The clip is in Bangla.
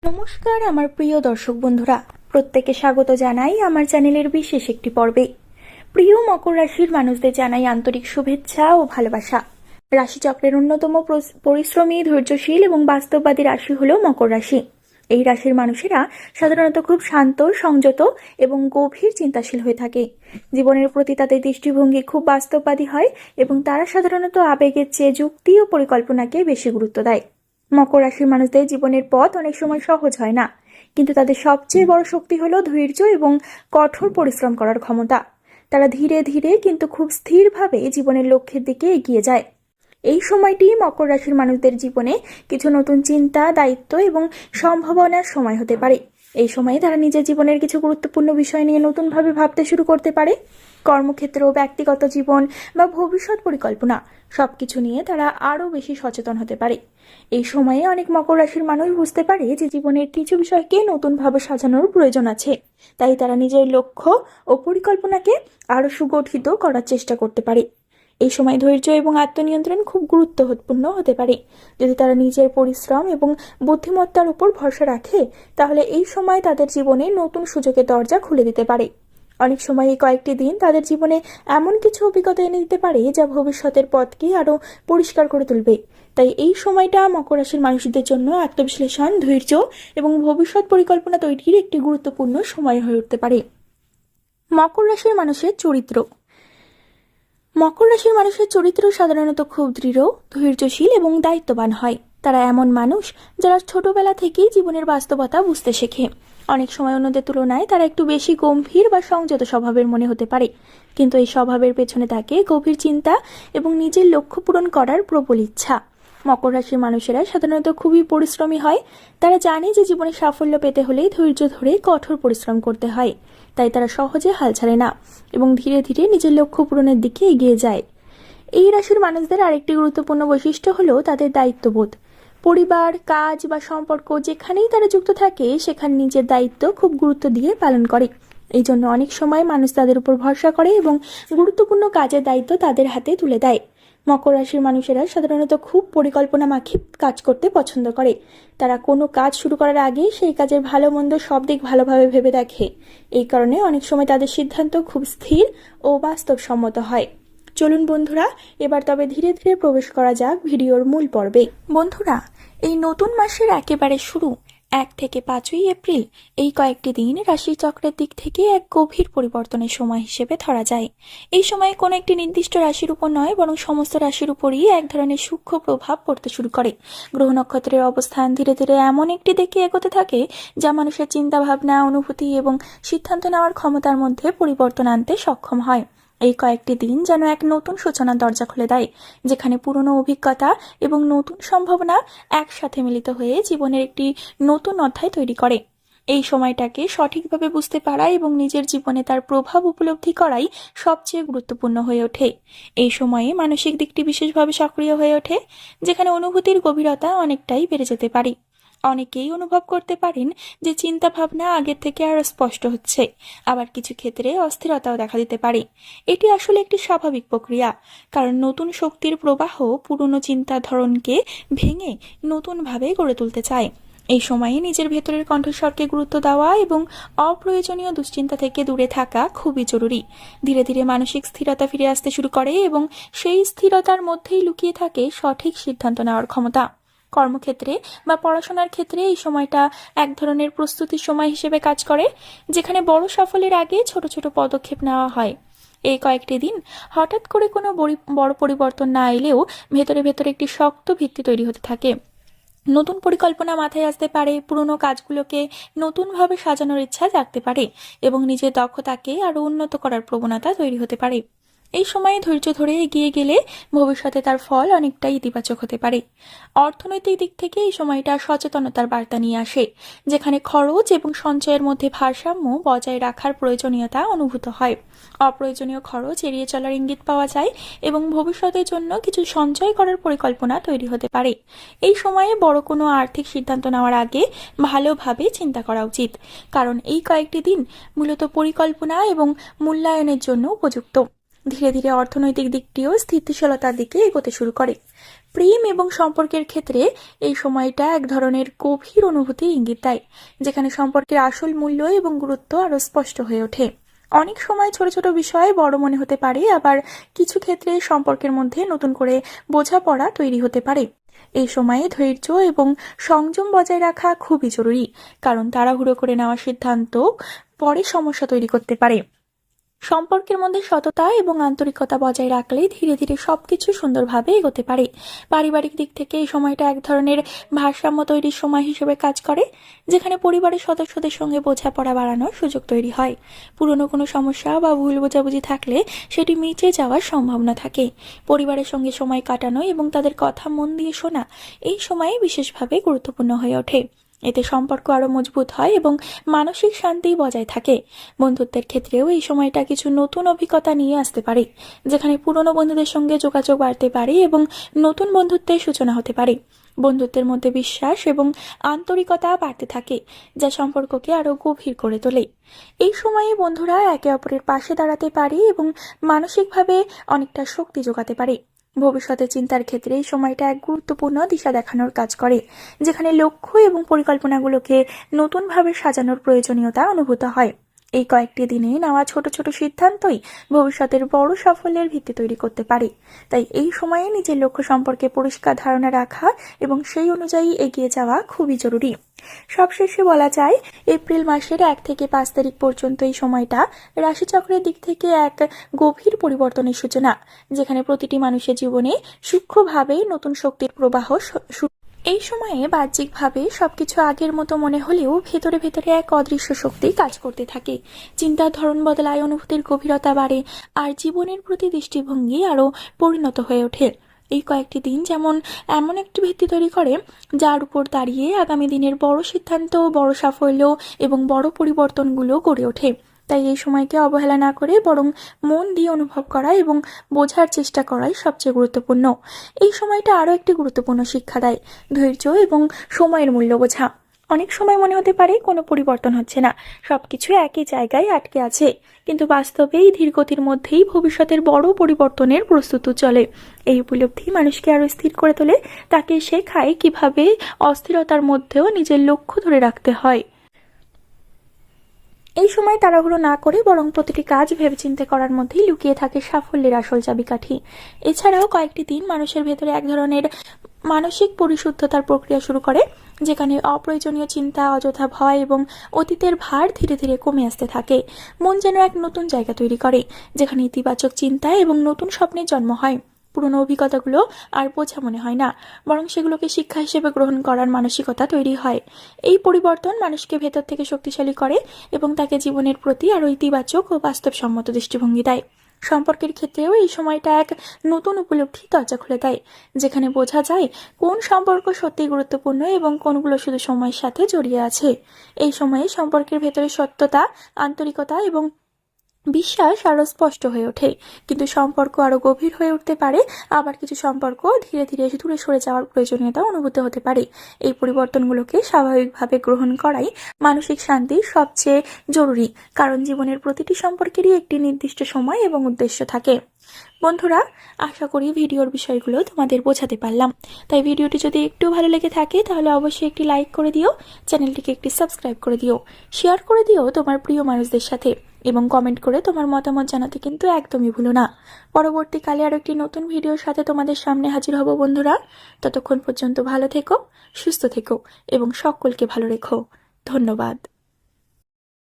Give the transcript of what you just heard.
নমস্কার আমার প্রিয় দর্শক বন্ধুরা, প্রত্যেকে স্বাগত জানাই আমার চ্যানেলের বিশেষ একটি পর্বে। প্রিয় মকর রাশির মানুষদের জানাই আন্তরিক শুভেচ্ছা ও ভালোবাসা। রাশিচক্রের অন্যতম পরিশ্রমী, ধৈর্যশীল এবং বাস্তববাদী রাশি হলো মকর রাশি। এই রাশির মানুষেরা সাধারণত খুব শান্ত, সংযত এবং গভীর চিন্তাশীল হয়ে থাকে। জীবনের প্রতি তাদের দৃষ্টিভঙ্গি খুব বাস্তববাদী হয় এবং তারা সাধারণত আবেগের চেয়ে যুক্তি ও পরিকল্পনাকে বেশি গুরুত্ব দেয়। মকর রাশির মানুষদের জীবনের পথ অনেক সময় সহজ হয় না, কিন্তু তাদের সবচেয়ে বড় শক্তি হলো ধৈর্য এবং কঠোর পরিশ্রম করার ক্ষমতা। তারা ধীরে ধীরে কিন্তু খুব স্থিরভাবে জীবনের লক্ষ্যের দিকে এগিয়ে যায়। এই সময়টি মকর রাশির মানুষদের জীবনে কিছু নতুন চিন্তা, দায়িত্ব এবং সম্ভাবনার সময় হতে পারে। এই সময়ে তারা নিজের জীবনের কিছু গুরুত্বপূর্ণ বিষয় নিয়ে নতুনভাবে ভাবতে শুরু করতে পারে। কর্মক্ষেত্র, ব্যক্তিগত জীবন বা ভবিষ্যৎ পরিকল্পনা সবকিছু নিয়ে তারা আরও বেশি সচেতন হতে পারে। এই সময়ে অনেক মকর রাশির মানুষ বুঝতে পারে যে জীবনের কিছু বিষয়কে নতুনভাবে সাজানোর প্রয়োজন আছে। তাই তারা নিজের লক্ষ্য ও পরিকল্পনাকে আরও সুগঠিত করার চেষ্টা করতে পারে। এই সময় ধৈর্য এবং আত্মনিয়ন্ত্রণ খুব গুরুত্বপূর্ণ হতে পারে। যদি তারা নিজের পরিশ্রম এবং বুদ্ধিমত্তার উপর ভরসা রাখে, তাহলে এই সময় তাদের জীবনে নতুন সুযোগের দরজা খুলে দিতে পারে। অনেক সময় এই কয়েকটি দিন তাদের জীবনে এমন কিছু অভিজ্ঞতা এনে দিতে পারে যা ভবিষ্যতের পথকে আরও পরিষ্কার করে তুলবে। তাই এই সময়টা মকর রাশির মানুষদের জন্য আত্মবিশ্লেষণ, ধৈর্য এবং ভবিষ্যৎ পরিকল্পনা তৈরির একটি গুরুত্বপূর্ণ সময় হয়ে উঠতে পারে। মকর রাশির মানুষের চরিত্র। মকর রাশির মানুষের চরিত্র সাধারণত খুব দৃঢ়, ধৈর্যশীল এবং দায়িত্ববান হয়। তারা এমন মানুষ যারা ছোটবেলা থেকেই জীবনের বাস্তবতা বুঝতে শেখে। অনেক সময় অন্যদের তুলনায় তারা একটু বেশি গম্ভীর বা সংযত স্বভাবের মনে হতে পারে, কিন্তু এই স্বভাবের পেছনে থাকে গভীর চিন্তা এবং নিজের লক্ষ্য পূরণ করার প্রবল ইচ্ছা। মকর রাশির মানুষেরা সাধারণত খুবই পরিশ্রমী হয়। তারা জানে যে জীবনে সাফল্য পেতে হলে ধৈর্য ধরে কঠোর পরিশ্রম করতে হয়। তাই তারা সহজে হাল ছাড়ে না এবং ধীরে ধীরে নিজের লক্ষ্য পূরণের দিকে এগিয়ে যায়। এই রাশির মানুষদের আরেকটি গুরুত্বপূর্ণ বৈশিষ্ট্য হলো তাদের দায়িত্ববোধ। পরিবার, কাজ বা সম্পর্ক যেখানেই তারা যুক্ত থাকে, সেখানে নিজের দায়িত্ব খুব গুরুত্ব দিয়ে পালন করে। এই জন্য অনেক সময় মানুষ তাদের উপর ভরসা করে এবং গুরুত্বপূর্ণ কাজের দায়িত্ব তাদের হাতে তুলে দেয়। মকর রাশির মানুষেরা সাধারণত খুব পরিকল্পনা মাফিক কাজ করতে পছন্দ করে। তারা কোনো কাজ শুরু করার আগে সেই কাজের ভালো মন্দ সব দিক ভালোভাবে ভেবে দেখে। এই কারণে অনেক সময় তাদের সিদ্ধান্ত খুব স্থির ও বাস্তবসম্মত হয়। চলুন বন্ধুরা, এবার তবে ধীরে ধীরে প্রবেশ করা যাক ভিডিওর মূল পর্বে। বন্ধুরা, এই নতুন মাসের একেবারে শুরু 1 থেকে 5ই এপ্রিল এই কয়েকটি দিন রাশিচক্রের দিক থেকে এক গভীর পরিবর্তনের সময় হিসেবে ধরা যায়। এই সময়ে কোনো একটি নির্দিষ্ট রাশির উপর নয়, বরং সমস্ত রাশির উপরই এক ধরনের সূক্ষ্ম প্রভাব পড়তে শুরু করে। গ্রহ নক্ষত্রের অবস্থান ধীরে ধীরে এমন একটি দিকে এগোতে থাকে যা মানুষের চিন্তা ভাবনা, অনুভূতি এবং সিদ্ধান্ত নেওয়ার ক্ষমতার মধ্যে পরিবর্তন আনতে সক্ষম হয়। এই কয়েকটি দিন যেন এক নতুন সূচনার দরজা খুলে দেয়, যেখানে পুরনো অভিজ্ঞতা এবং নতুন সম্ভাবনা একসাথে মিলিত হয়ে জীবনের একটি নতুন অধ্যায় তৈরি করে। এই সময়টাকে সঠিকভাবে বুঝতে পারা এবং নিজের জীবনে তার প্রভাব উপলব্ধি করাই সবচেয়ে গুরুত্বপূর্ণ হয়ে ওঠে। এই সময়ে মানসিক দিকটি বিশেষভাবে সক্রিয় হয়ে ওঠে, যেখানে অনুভূতির গভীরতা অনেকটাই বেড়ে যেতে পারে। অনেকেই অনুভব করতে পারেন যে চিন্তা ভাবনা আগের থেকে আরো স্পষ্ট হচ্ছে, আবার কিছু ক্ষেত্রে অস্থিরতাও দেখা দিতে পারে। এটি আসলে একটি স্বাভাবিক প্রক্রিয়া, কারণ নতুন শক্তির প্রবাহ পুরনো চিন্তার ধরনকে ভেঙে নতুনভাবে গড়ে তুলতে চায়। এই সময়ে নিজের ভেতরের কণ্ঠস্বরকে গুরুত্ব দেওয়া এবং অপ্রয়োজনীয় দুশ্চিন্তা থেকে দূরে থাকা খুবই জরুরি। ধীরে ধীরে মানসিক স্থিরতা ফিরে আসতে শুরু করে এবং সেই স্থিরতার মধ্যেই লুকিয়ে থাকে সঠিক সিদ্ধান্ত নেওয়ার ক্ষমতা। কর্মক্ষেত্রে বা পড়াশোনার ক্ষেত্রে এই সময়টা এক ধরনের প্রস্তুতির সময় হিসেবে কাজ করে, যেখানে বড় সাফল্যের আগে ছোট ছোট পদক্ষেপ নেওয়া হয়। এই কয়েকটি দিন হঠাৎ করে কোনো বড় পরিবর্তন না এলেও ভেতরে ভেতরে একটি শক্ত ভিত্তি তৈরি হতে থাকে। নতুন পরিকল্পনা মাথায় আসতে পারে, পুরনো কাজগুলোকে নতুনভাবে সাজানোর ইচ্ছা জাগতে পারে এবং নিজের দক্ষতাকে আরো উন্নত করার প্রবণতা তৈরি হতে পারে। এই সময়ে ধৈর্য ধরে এগিয়ে গেলে ভবিষ্যতে তার ফল অনেকটাই ইতিবাচক হতে পারে। অর্থনৈতিক দিক থেকে এই সময়টা সচেতনতার বার্তা নিয়ে আসে, যেখানে খরচ এবং সঞ্চয়ের মধ্যে ভারসাম্য বজায় রাখার প্রয়োজনীয়তা অনুভূত হয়। অপ্রয়োজনীয় খরচ এড়িয়ে চলার ইঙ্গিত পাওয়া যায় এবং ভবিষ্যতের জন্য কিছু সঞ্চয় করার পরিকল্পনা তৈরি হতে পারে। এই সময়ে বড় কোনো আর্থিক সিদ্ধান্ত নেওয়ার আগে ভালোভাবে চিন্তা করা উচিত, কারণ এই কয়েকটি দিন মূলত পরিকল্পনা এবং মূল্যায়নের জন্য উপযুক্ত। ধীরে ধীরে অর্থনৈতিক দিকটিও স্থিতিশীলতার দিকে এগোতে শুরু করে। প্রেম এবং সম্পর্কের ক্ষেত্রে এই সময়টা এক ধরনের গভীর অনুভূতির ইঙ্গিত দেয়, যেখানে সম্পর্কের আসল মূল্য এবং গুরুত্ব আরো স্পষ্ট হয়ে ওঠে। অনেক সময় ছোট ছোট বিষয় বড় মনে হতে পারে, আবার কিছু ক্ষেত্রে সম্পর্কের মধ্যে নতুন করে বোঝাপড়া তৈরি হতে পারে। এই সময়ে ধৈর্য এবং সংযম বজায় রাখা খুবই জরুরি, কারণ তাড়াহুড়ো করে নেওয়া সিদ্ধান্ত পরে সমস্যা তৈরি করতে পারে। সম্পর্কের মধ্যে সততা এবং আন্তরিকতা বজায় রাখলে ধীরে ধীরে সবকিছু সুন্দরভাবে এগোতে পারে। পারিবারিক দিক থেকে এই সময়টা এক ধরনের ভারসাম্য তৈরির সময় হিসেবে কাজ করে, যেখানে পরিবারের সদস্যদের সঙ্গে বোঝাপড়া বাড়ানোর সুযোগ তৈরি হয়। পুরনো কোনো সমস্যা বা ভুল বোঝাবুঝি থাকলে সেটি মিটে যাওয়ার সম্ভাবনা থাকে। পরিবারের সঙ্গে সময় কাটানো এবং তাদের কথা মন দিয়ে শোনা এই সময়ে বিশেষভাবে গুরুত্বপূর্ণ হয়ে ওঠে। এতে সম্পর্ক আরো মজবুত হয় এবং মানসিক শান্তি বজায় থাকে। বন্ধুত্বের ক্ষেত্রেও এই সময়টা কিছু নতুন অভিজ্ঞতা নিয়ে আসতে পারে, যেখানে পুরনো বন্ধুদের সঙ্গে যোগাযোগ বাড়তে পারে এবং নতুন বন্ধুত্বের সূচনা হতে পারে। বন্ধুত্বের মধ্যে বিশ্বাস এবং আন্তরিকতা বাড়তে থাকে, যা সম্পর্ককে আরো গভীর করে তোলে। এই সময়ে বন্ধুরা একে অপরের পাশে দাঁড়াতে পারে এবং মানসিকভাবে অনেকটা শক্তি যোগাতে পারে। ভবিষ্যতে চিন্তার ক্ষেত্রে এই সময়টা এক গুরুত্বপূর্ণ দিশা দেখানোর কাজ করে, যেখানে লক্ষ্য এবং পরিকল্পনাগুলোকে নতুনভাবে সাজানোর প্রয়োজনীয়তা অনুভূত হয়। এই কয়েকটি দিনে নেওয়া ছোট ছোট সিদ্ধান্তই ভবিষ্যতের বড় সাফল্যের ভিত্তি তৈরি করতে পারে। তাই এই সময়ে নিজের লক্ষ্য সম্পর্কে পরিষ্কার ধারণা রাখা এবং সেই অনুযায়ী এগিয়ে যাওয়া খুবই জরুরি। সবশেষে বলা যায়, এপ্রিল মাসের 1 থেকে 5 তারিখ পর্যন্ত এই সময়টা রাশিচক্রের দিক থেকে এক গভীর পরিবর্তনের সূচনা, যেখানে প্রতিটি মানুষের জীবনে সূক্ষ্মভাবে নতুন শক্তির প্রবাহ এই সময়ে বাহ্যিকভাবে সবকিছু আগের মতো মনে হলেও ভেতরে ভেতরে এক অদৃশ্য শক্তি কাজ করতে থাকে। চিন্তার ধরন বদলায়, অনুভূতির গভীরতা বাড়ে, আর জীবনের প্রতি দৃষ্টিভঙ্গি আরো পরিণত হয়ে ওঠে। এই কয়েকটি দিন যেমন এমন একটি ভিত্তি তৈরি করে, যার উপর দাঁড়িয়ে আগামী দিনের বড় সিদ্ধান্ত, বড় সাফল্য এবং বড় পরিবর্তনগুলো গড়ে ওঠে। তাই এই সময়কে অবহেলা না করে বরং মন দিয়ে অনুভব করা এবং বোঝার চেষ্টা করাই সবচেয়ে গুরুত্বপূর্ণ। এই সময়টা আরও একটি গুরুত্বপূর্ণ শিক্ষা দেয়, ধৈর্য এবং সময়ের মূল্য বোঝা। অনেক সময় মনে হতে পারে কোনো পরিবর্তন হচ্ছে না, সবকিছু একই জায়গায় আটকে আছে, কিন্তু বাস্তবে এই ধীরগতির মধ্যেই ভবিষ্যতের বড় পরিবর্তনের প্রস্তুতি চলে। এই উপলব্ধি মানুষকে আরো স্থির করে তোলে, তাকে শেখায় কিভাবে অস্থিরতার মধ্যেও নিজের লক্ষ্য ধরে রাখতে হয়। এই সময় তাড়াহুড়ো না করে বরং প্রতিটি কাজ ভেবেচিন্তে করার মধ্যেই লুকিয়ে থাকে সাফল্যের আসল চাবিকাঠি। এছাড়াও কয়েকটি দিন মানুষের ভেতরে এক ধরনের মানসিক পরিশুদ্ধতার প্রক্রিয়া শুরু করে, যেখানে অপ্রয়োজনীয় চিন্তা, অযথা ভয় এবং অতীতের ভার ধীরে ধীরে কমে আসতে থাকে। মন যেন এক নতুন জায়গা তৈরি করে, যেখানে ইতিবাচক চিন্তা এবং নতুন স্বপ্নের জন্ম হয়। পুরনো অভিজ্ঞতাগুলো আর বোঝা মনে হয় না, বরং সেগুলোকে শিক্ষা হিসেবে গ্রহণ করার মানসিকতা তৈরি হয়। এই পরিবর্তন মানুষকে ভেতর থেকে শক্তিশালী করে এবং তাকে জীবনের প্রতি আরো ইতিবাচক ও বাস্তবসম্মত দৃষ্টিভঙ্গি দেয়। সম্পর্কের ক্ষেত্রেও এই সময়টা এক নতুন উপলব্ধি দরজা খুলে দেয়, যেখানে বোঝা যায় কোন সম্পর্ক সত্যিই গুরুত্বপূর্ণ এবং কোনগুলো শুধু সময়ের সাথে জড়িয়ে আছে। এই সময়ে সম্পর্কের ভেতরে সত্যতা, আন্তরিকতা এবং বিশ্বাস আরো স্পষ্ট হয়ে ওঠে, কিন্তু সম্পর্ক আরো গভীর হয়ে উঠতে পারে। আবার কিছু সম্পর্ক ধীরে ধীরে দূরে সরে যাওয়ার প্রয়োজনীয়তা অনুভূত হতে পারে। এই পরিবর্তনগুলোকে স্বাভাবিকভাবে গ্রহণ করাই মানসিক শান্তির সবচেয়ে জরুরি, কারণ জীবনের প্রতিটি সম্পর্কেরই একটি নির্দিষ্ট সময় এবং উদ্দেশ্য থাকে। বন্ধুরা, আশা করি ভিডিওর বিষয়গুলো তোমাদের বোঝাতে পারলাম। তাই ভিডিওটি যদি একটু ভালো লেগে থাকে তাহলে অবশ্যই একটি লাইক করে দিও, চ্যানেলটিকে একটি সাবস্ক্রাইব করে দিও, শেয়ার করে দিও তোমার প্রিয় মানুষদের সাথে এবং কমেন্ট করে তোমার মতামত জানাতে কিন্তু একদমই ভুলো না। পরবর্তীকালে আরো একটি নতুন ভিডিওর সাথে তোমাদের সামনে হাজির হব বন্ধুরা। ততক্ষণ পর্যন্ত ভালো থেকো, সুস্থ থেকো এবং সকলকে ভালো রেখো। ধন্যবাদ।